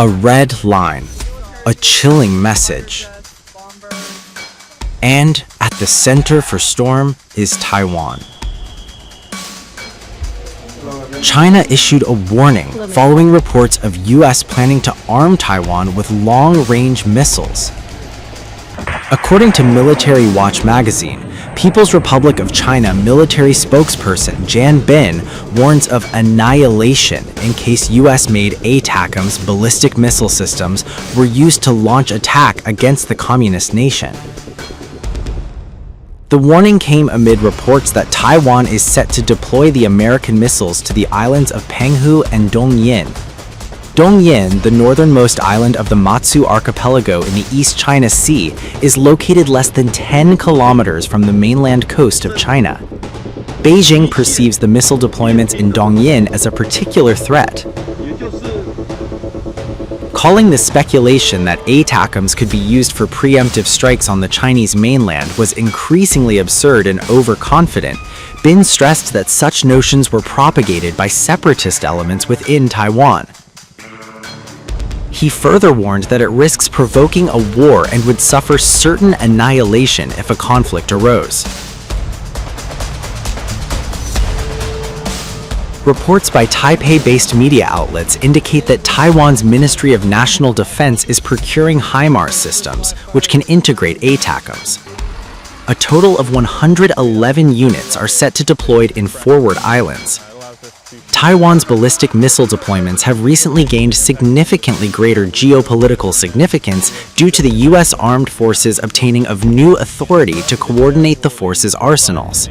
A red line, a chilling message. And at the center for storm is Taiwan. China issued a warning following reports of US planning to arm Taiwan with long-range missiles. According to Military Watch magazine, People's Republic of China military spokesperson Jan Bin warns of annihilation in case US-made ATACMS ballistic missile systems were used to launch attack against the communist nation. The warning came amid reports that Taiwan is set to deploy the American missiles to the islands of Penghu and Dongyin. Dongyin, the northernmost island of the Matsu archipelago in the East China Sea, is located less than 10 kilometers from the mainland coast of China. Beijing perceives the missile deployments in Dongyin as a particular threat, calling the speculation that ATACMS could be used for preemptive strikes on the Chinese mainland was increasingly absurd and overconfident. Bin stressed that such notions were propagated by separatist elements within Taiwan. He further warned that it risks provoking a war and would suffer certain annihilation if a conflict arose. Reports by Taipei-based media outlets indicate that Taiwan's Ministry of National Defense is procuring HIMARS systems, which can integrate ATACMS. A total of 111 units are set to deploy in forward islands. Taiwan's ballistic missile deployments have recently gained significantly greater geopolitical significance due to the U.S. armed forces obtaining of new authority to coordinate the forces' arsenals.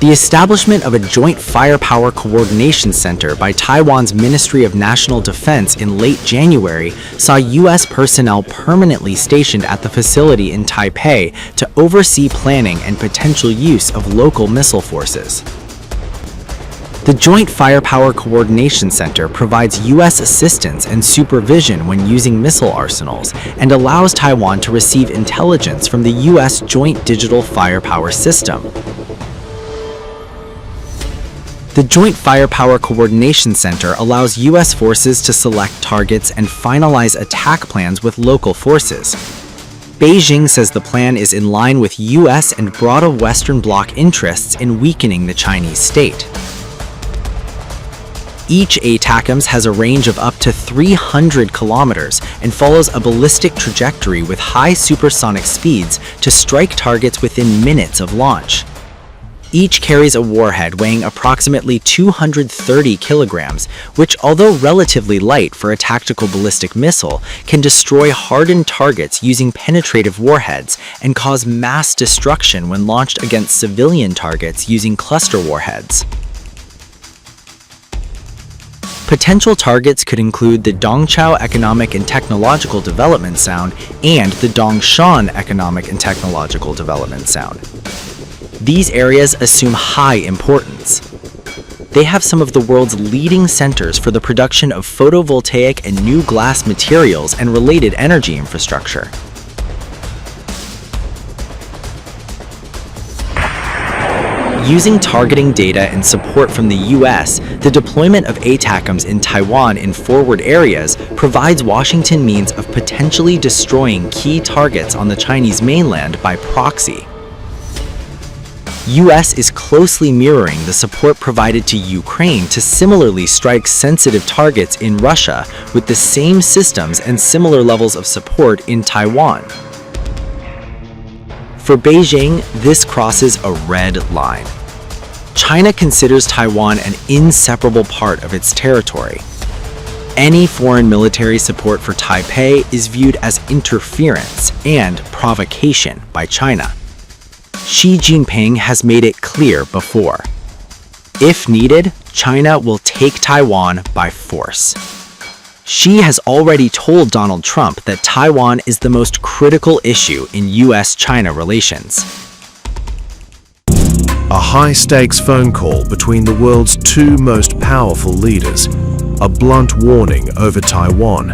The establishment of a Joint Firepower Coordination Center by Taiwan's Ministry of National Defense in late January saw U.S. personnel permanently stationed at the facility in Taipei to oversee planning and potential use of local missile forces. The Joint Firepower Coordination Center provides U.S. assistance and supervision when using missile arsenals and allows Taiwan to receive intelligence from the U.S. Joint Digital Firepower System. The Joint Firepower Coordination Center allows U.S. forces to select targets and finalize attack plans with local forces. Beijing says the plan is in line with U.S. and broader Western Bloc interests in weakening the Chinese state. Each ATACMS has a range of up to 300 kilometers and follows a ballistic trajectory with high supersonic speeds to strike targets within minutes of launch. Each carries a warhead weighing approximately 230 kilograms, which, although relatively light for a tactical ballistic missile, can destroy hardened targets using penetrative warheads and cause mass destruction when launched against civilian targets using cluster warheads. Potential targets could include the Dongqiao Economic and Technological Development Zone and the Dongshan Economic and Technological Development Zone. These areas assume high importance. They have some of the world's leading centers for the production of photovoltaic and new glass materials and related energy infrastructure. Using targeting data and support from the U.S., the deployment of ATACMS in Taiwan in forward areas provides Washington means of potentially destroying key targets on the Chinese mainland by proxy. U.S. is closely mirroring the support provided to Ukraine to similarly strike sensitive targets in Russia with the same systems and similar levels of support in Taiwan. For Beijing, this crosses a red line. China considers Taiwan an inseparable part of its territory. Any foreign military support for Taipei is viewed as interference and provocation by China. Xi Jinping has made it clear before. If needed, China will take Taiwan by force. Xi has already told Donald Trump that Taiwan is the most critical issue in US-China relations. A high-stakes phone call between the world's two most powerful leaders, a blunt warning over Taiwan,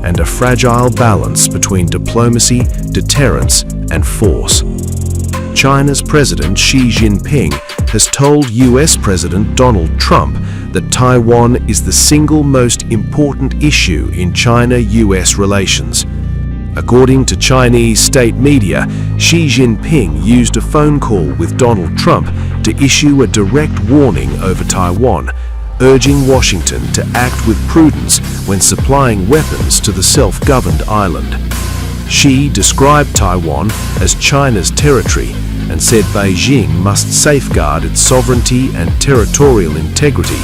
and a fragile balance between diplomacy, deterrence, and force. China's President Xi Jinping has told US President Donald Trump that Taiwan is the single most important issue in China-US relations. According to Chinese state media, Xi Jinping used a phone call with Donald Trump to issue a direct warning over Taiwan, urging Washington to act with prudence when supplying weapons to the self-governed island. Xi described Taiwan as China's territory and said Beijing must safeguard its sovereignty and territorial integrity,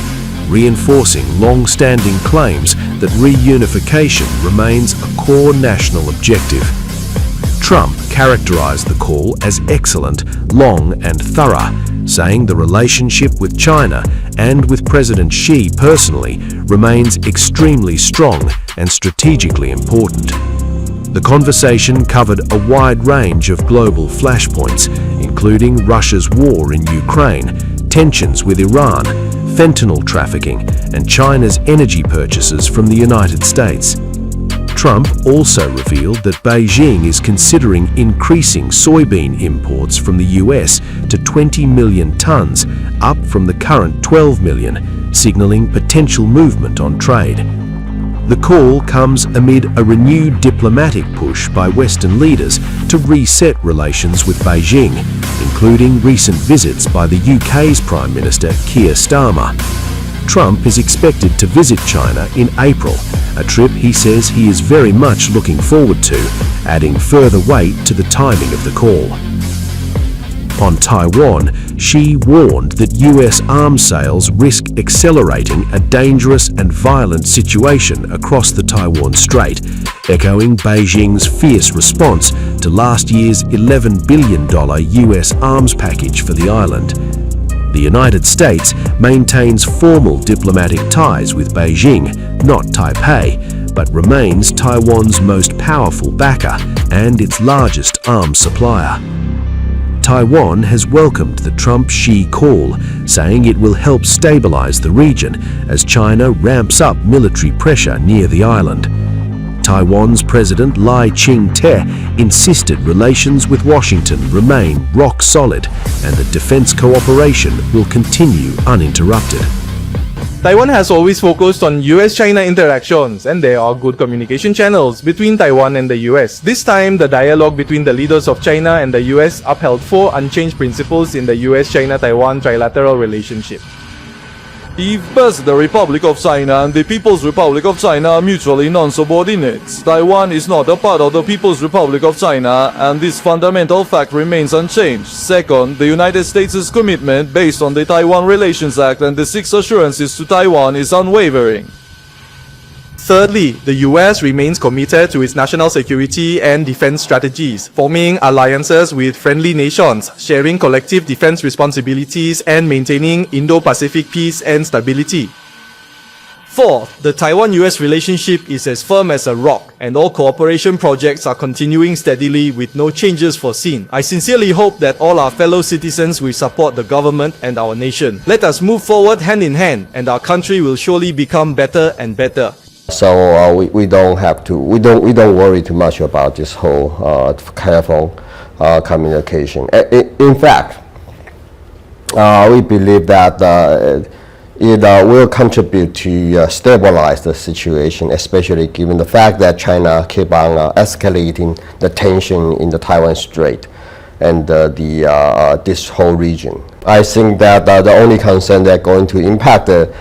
reinforcing long-standing claims that reunification remains a core national objective. Trump characterized the call as excellent, long and thorough, saying the relationship with China and with President Xi personally remains extremely strong and strategically important. The conversation covered a wide range of global flashpoints, including Russia's war in Ukraine, tensions with Iran, fentanyl trafficking, and China's energy purchases from the United States. Trump also revealed that Beijing is considering increasing soybean imports from the US to 20 million tons, up from the current 12 million, signaling potential movement on trade. The call comes amid a renewed diplomatic push by Western leaders to reset relations with Beijing, including recent visits by the UK's Prime Minister Keir Starmer. Trump is expected to visit China in April, a trip he says he is very much looking forward to, adding further weight to the timing of the call. On Taiwan, Xi warned that US arms sales risk accelerating a dangerous and violent situation across the Taiwan Strait, echoing Beijing's fierce response to last year's $11 billion US arms package for the island. The United States maintains formal diplomatic ties with Beijing, not Taipei, but remains Taiwan's most powerful backer and its largest arms supplier. Taiwan has welcomed the Trump-Xi call, saying it will help stabilize the region as China ramps up military pressure near the island. Taiwan's President Lai Ching-te insisted relations with Washington remain rock solid and that defense cooperation will continue uninterrupted. Taiwan has always focused on US-China interactions, and there are good communication channels between Taiwan and the US. This time, the dialogue between the leaders of China and the US upheld 4 unchanged principles in the US-China-Taiwan trilateral relationship. If both the Republic of China and the People's Republic of China are mutually non-subordinate, Taiwan is not a part of the People's Republic of China, and this fundamental fact remains unchanged. Second, the United States' commitment based on the Taiwan Relations Act and the 6 assurances to Taiwan is unwavering. Thirdly, the US remains committed to its national security and defense strategies, forming alliances with friendly nations, sharing collective defense responsibilities, and maintaining Indo-Pacific peace and stability. Fourth, the Taiwan-US relationship is as firm as a rock, and all cooperation projects are continuing steadily with no changes foreseen. I sincerely hope that all our fellow citizens will support the government and our nation. Let us move forward hand in hand, and our country will surely become better and better. So we don't worry too much about this whole careful communication. In fact, we believe that it will contribute to stabilize the situation, especially given the fact that China keep on escalating the tension in the Taiwan Strait and this whole region. I think that the only concern that's going to impact the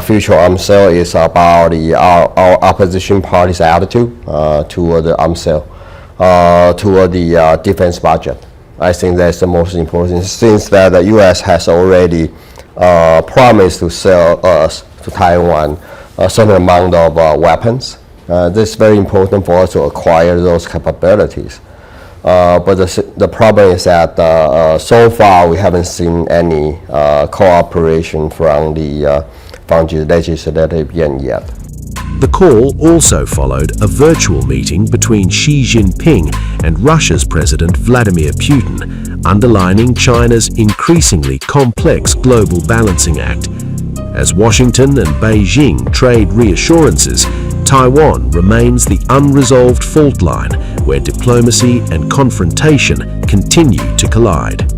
future arms sale is about our opposition party's attitude toward the arms sale, toward the defense budget. I think that's the most important, since that the U.S. has already promised to sell us to Taiwan a certain amount of weapons. This is very important for us to acquire those capabilities. But the problem is that so far we haven't seen any cooperation from the legislative yet. The call also followed a virtual meeting between Xi Jinping and Russia's President Vladimir Putin, underlining China's increasingly complex global balancing act. As Washington and Beijing trade reassurances, Taiwan remains the unresolved fault line where diplomacy and confrontation continue to collide.